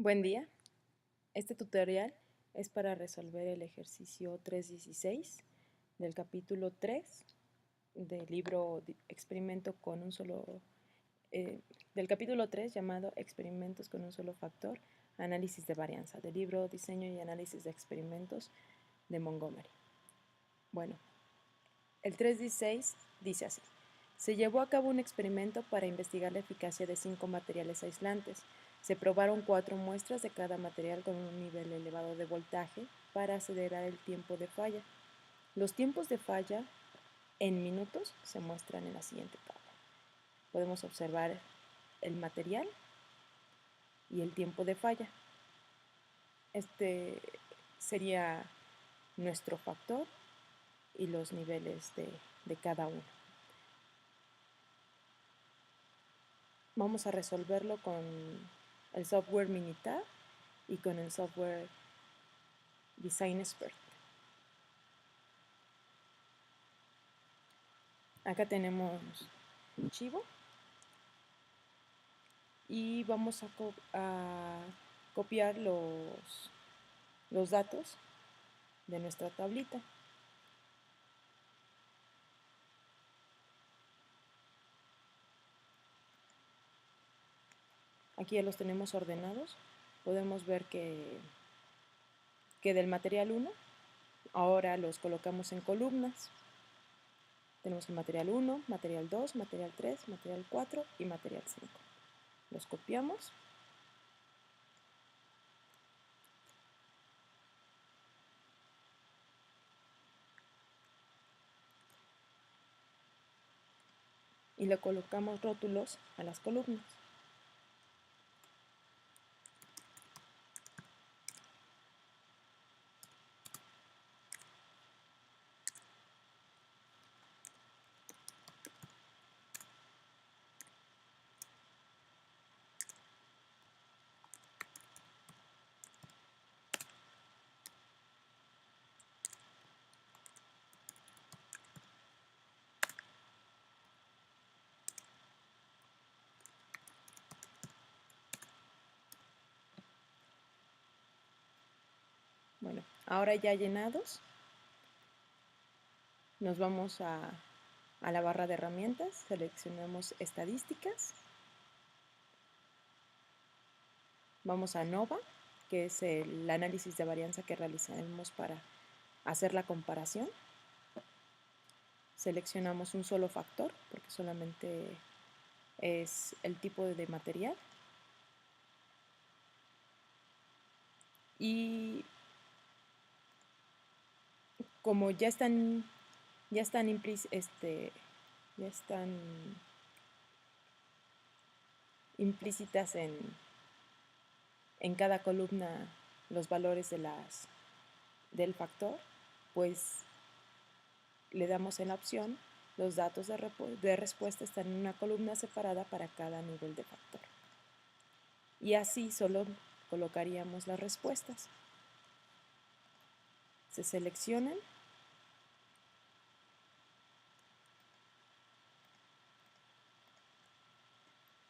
Buen día. Este tutorial es para resolver el ejercicio 3.16 del capítulo 3 del libro Experimento con un solo del capítulo 3 llamado Experimentos con un solo factor, análisis de varianza, del libro Diseño y análisis de experimentos de Montgomery. Bueno, el 3.16 dice así: se llevó a cabo un experimento para investigar la eficacia de 5 materiales aislantes. Se probaron 4 muestras de cada material con un nivel elevado de voltaje para acelerar el tiempo de falla. Los tiempos de falla en minutos se muestran en la siguiente tabla. Podemos observar el material y el tiempo de falla. Este sería nuestro factor y los niveles de cada uno. Vamos a resolverlo con el software Minitab y con el software Design Expert. Acá tenemos un archivo y vamos a copiar los datos de nuestra tablita. Aquí ya los tenemos ordenados. Podemos ver que del material 1 ahora los colocamos en columnas. Tenemos el material 1, material 2, material 3, material 4 y material 5. Los copiamos. Y le colocamos rótulos a las columnas. Bueno, ahora ya llenados, nos vamos a la barra de herramientas, seleccionamos estadísticas, vamos a NOVA, que es el análisis de varianza que realizaremos para hacer la comparación. Seleccionamos un solo factor, porque solamente es el tipo de material. Y como ya están implícitas en cada columna los valores del factor, pues le damos en la opción los datos de respuesta están en una columna separada para cada nivel de factor. Y así solo colocaríamos las respuestas. Se seleccionan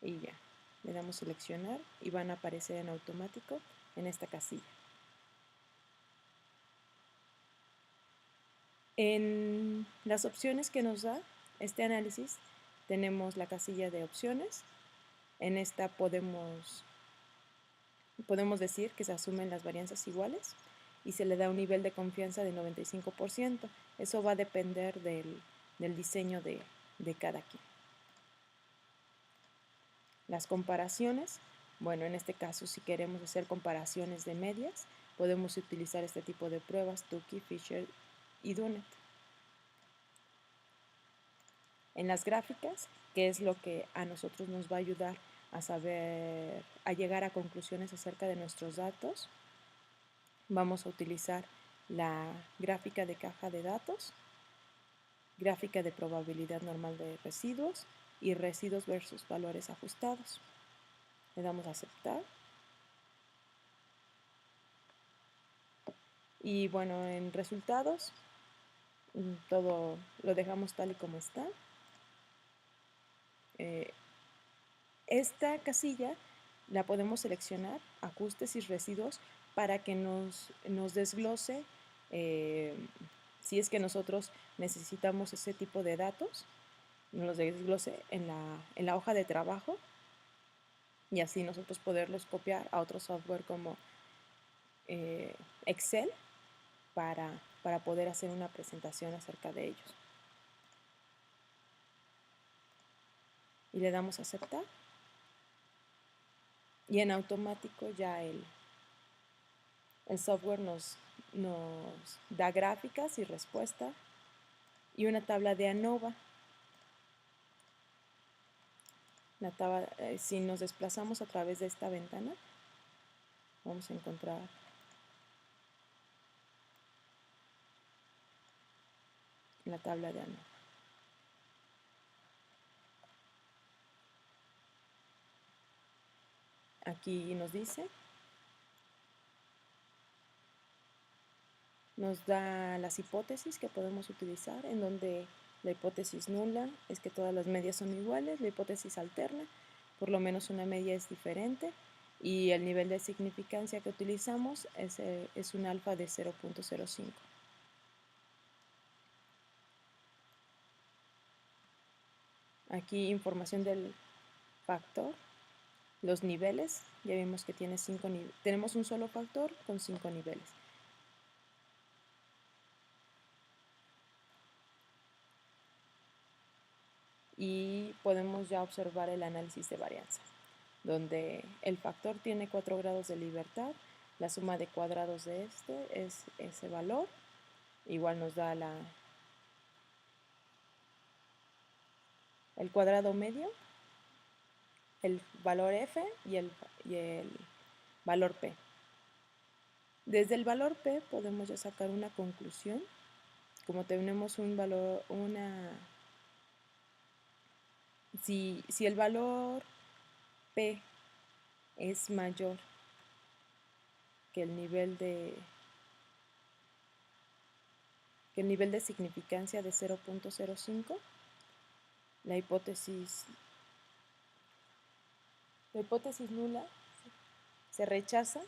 y ya, le damos seleccionar y van a aparecer en automático en esta casilla. En las opciones que nos da este análisis tenemos la casilla de opciones. En esta podemos decir que se asumen las varianzas iguales y se le da un nivel de confianza de 95%. Eso va a depender del diseño de cada quien. Las comparaciones, bueno, en este caso si queremos hacer comparaciones de medias, podemos utilizar este tipo de pruebas, Tukey, Fisher y Dunnett. En las gráficas, que es lo que a nosotros nos va a ayudar a llegar a conclusiones acerca de nuestros datos, vamos a utilizar la gráfica de caja de datos, gráfica de probabilidad normal de residuos y residuos versus valores ajustados. Le damos a aceptar. Y bueno, en resultados, todo lo dejamos tal y como está. Esta casilla la podemos seleccionar, ajustes y residuos, para que nos desglose si es que nosotros necesitamos ese tipo de datos, nos los desglose en la hoja de trabajo y así nosotros poderlos copiar a otro software como Excel para poder hacer una presentación acerca de ellos. Y le damos a aceptar. Y en automático ya el software nos da gráficas y respuesta y una tabla de ANOVA. Si nos desplazamos a través de esta ventana, vamos a encontrar la tabla de ANOVA. Aquí nos dice, nos da las hipótesis que podemos utilizar, en donde la hipótesis nula es que todas las medias son iguales, la hipótesis alterna, por lo menos una media es diferente, y el nivel de significancia que utilizamos es un alfa de 0.05. Aquí información del factor, los niveles, ya vimos que tiene 5 niveles, tenemos un solo factor con 5 niveles. Y podemos ya observar el análisis de varianza, donde el factor tiene 4 grados de libertad, la suma de cuadrados de este es ese valor, igual nos da el cuadrado medio, el valor f y el valor p. Desde el valor p podemos ya sacar una conclusión, como tenemos un valor, si el valor p es mayor que el nivel de significancia de 0.05, la hipótesis nula se rechaza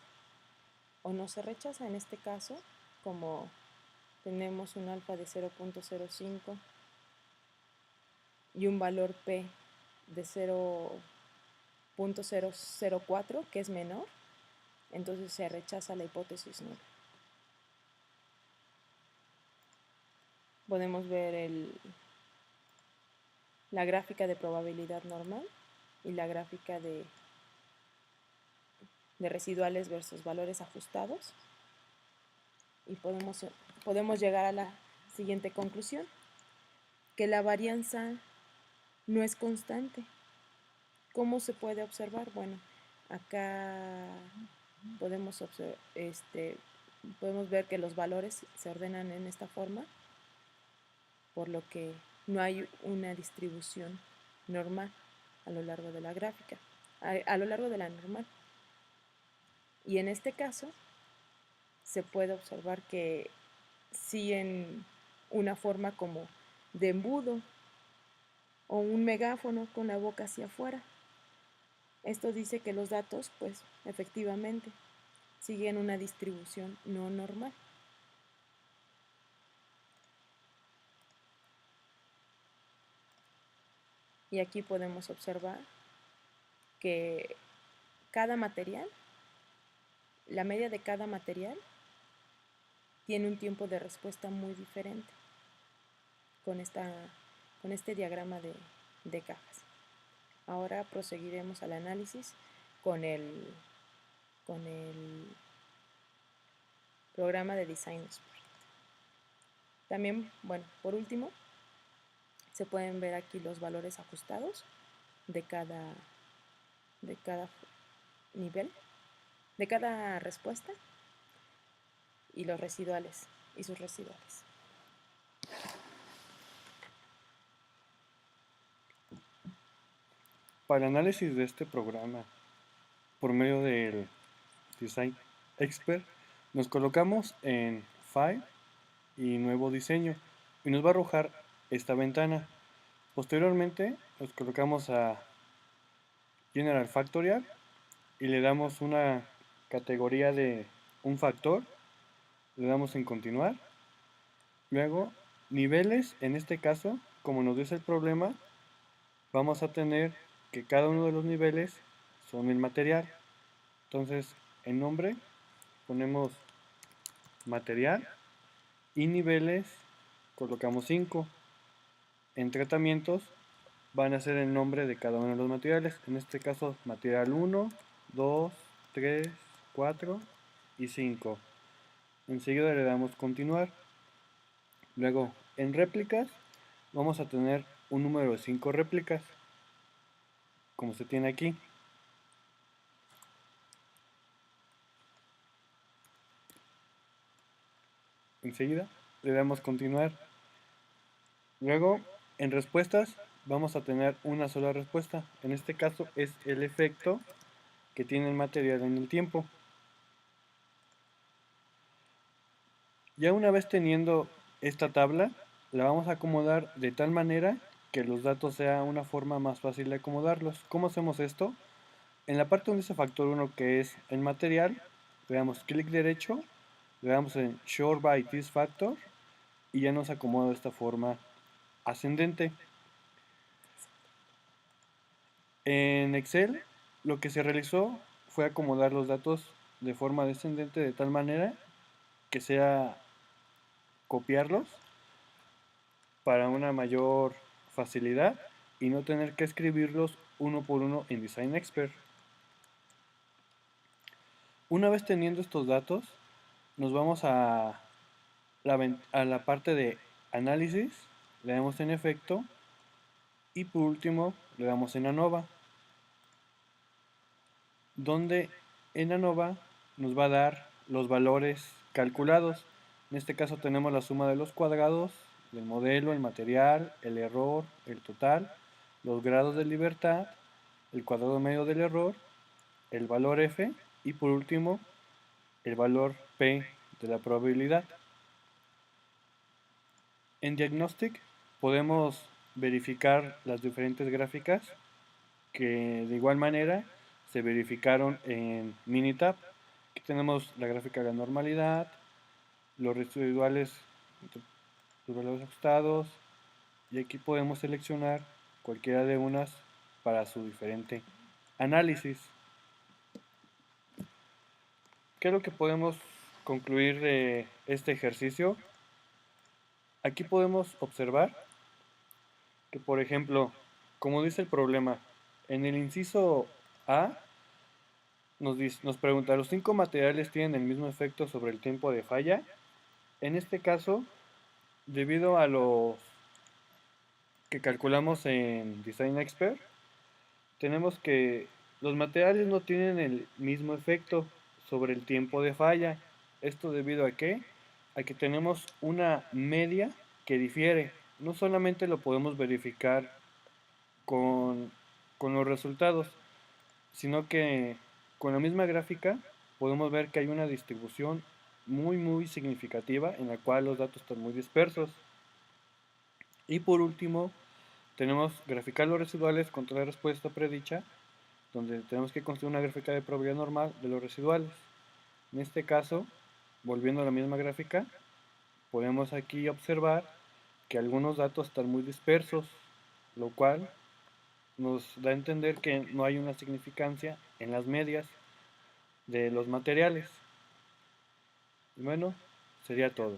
o no se rechaza. En este caso, como tenemos un alfa de 0.05 y un valor p de 0.004, que es menor, entonces se rechaza la hipótesis nula. Podemos ver la gráfica de probabilidad normal y la gráfica de residuales versus valores ajustados, y podemos llegar a la siguiente conclusión, que la varianza no es constante. ¿Cómo se puede observar? Bueno, acá podemos ver que los valores se ordenan en esta forma, por lo que no hay una distribución normal a lo largo de la gráfica, a lo largo de la normal. Y en este caso se puede observar que sí, en una forma como de embudo o un megáfono con la boca hacia afuera. Esto dice que los datos, pues, efectivamente siguen una distribución no normal. Y aquí podemos observar que cada material, la media de cada material, tiene un tiempo de respuesta muy diferente con este diagrama de cajas. Ahora proseguiremos al análisis con el programa de Design Expert. También, bueno, por último, se pueden ver aquí los valores ajustados de cada nivel, de cada respuesta, y los residuales y sus residuales. Para el análisis de este programa, por medio del Design Expert, nos colocamos en File y Nuevo Diseño y nos va a arrojar esta ventana. Posteriormente nos colocamos a General Factorial y le damos una categoría de un factor, le damos en continuar. Luego, niveles, en este caso, como nos dice el problema, vamos a tener que cada uno de los niveles son el material. Entonces, en nombre ponemos material y niveles colocamos 5. En tratamientos van a ser el nombre de cada uno de los materiales. En este caso, material 1, 2, 3, 4 y 5. Enseguida le damos continuar. Luego, en réplicas, vamos a tener un número de 5 réplicas, como se tiene aquí. Enseguida le damos continuar. Luego, en respuestas, vamos a tener una sola respuesta. En este caso es el efecto que tiene el material en el tiempo. Ya una vez teniendo esta tabla, la vamos a acomodar de tal manera que los datos sea una forma más fácil de acomodarlos. ¿Cómo hacemos esto? En la parte donde dice factor 1, que es el material, le damos clic derecho, le damos en Sort by this factor y ya nos acomoda de esta forma ascendente. En Excel lo que se realizó fue acomodar los datos de forma descendente de tal manera que sea copiarlos para una mayor facilidad y no tener que escribirlos uno por uno en Design Expert. Una vez teniendo estos datos, nos vamos a la parte de análisis, le damos en efecto y por último le damos en ANOVA, donde en ANOVA nos va a dar los valores calculados. En este caso tenemos la suma de los cuadrados del modelo, el material, el error, el total, los grados de libertad, el cuadrado medio del error, el valor F y por último el valor P de la probabilidad. En Diagnostic podemos verificar las diferentes gráficas que de igual manera se verificaron en Minitab. Aquí tenemos la gráfica de la normalidad, los residuales, los valores ajustados, y aquí podemos seleccionar cualquiera de unas para su diferente análisis. ¿Qué es lo que podemos concluir de este ejercicio? Aquí podemos observar que, por ejemplo, como dice el problema, en el inciso A nos pregunta, ¿los 5 materiales tienen el mismo efecto sobre el tiempo de falla? En este caso, debido a los que calculamos en Design Expert, tenemos que los materiales no tienen el mismo efecto sobre el tiempo de falla. ¿Esto debido a qué? A que tenemos una media que difiere. No solamente lo podemos verificar con, con los resultados, sino que con la misma gráfica podemos ver que hay una distribución muy significativa en la cual los datos están muy dispersos. Y por último, tenemos graficar los residuales contra la respuesta predicha, donde tenemos que construir una gráfica de probabilidad normal de los residuales. En este caso, volviendo a la misma gráfica, podemos aquí observar que algunos datos están muy dispersos, lo cual nos da a entender que no hay una significancia en las medias de los materiales. Y bueno, sería todo.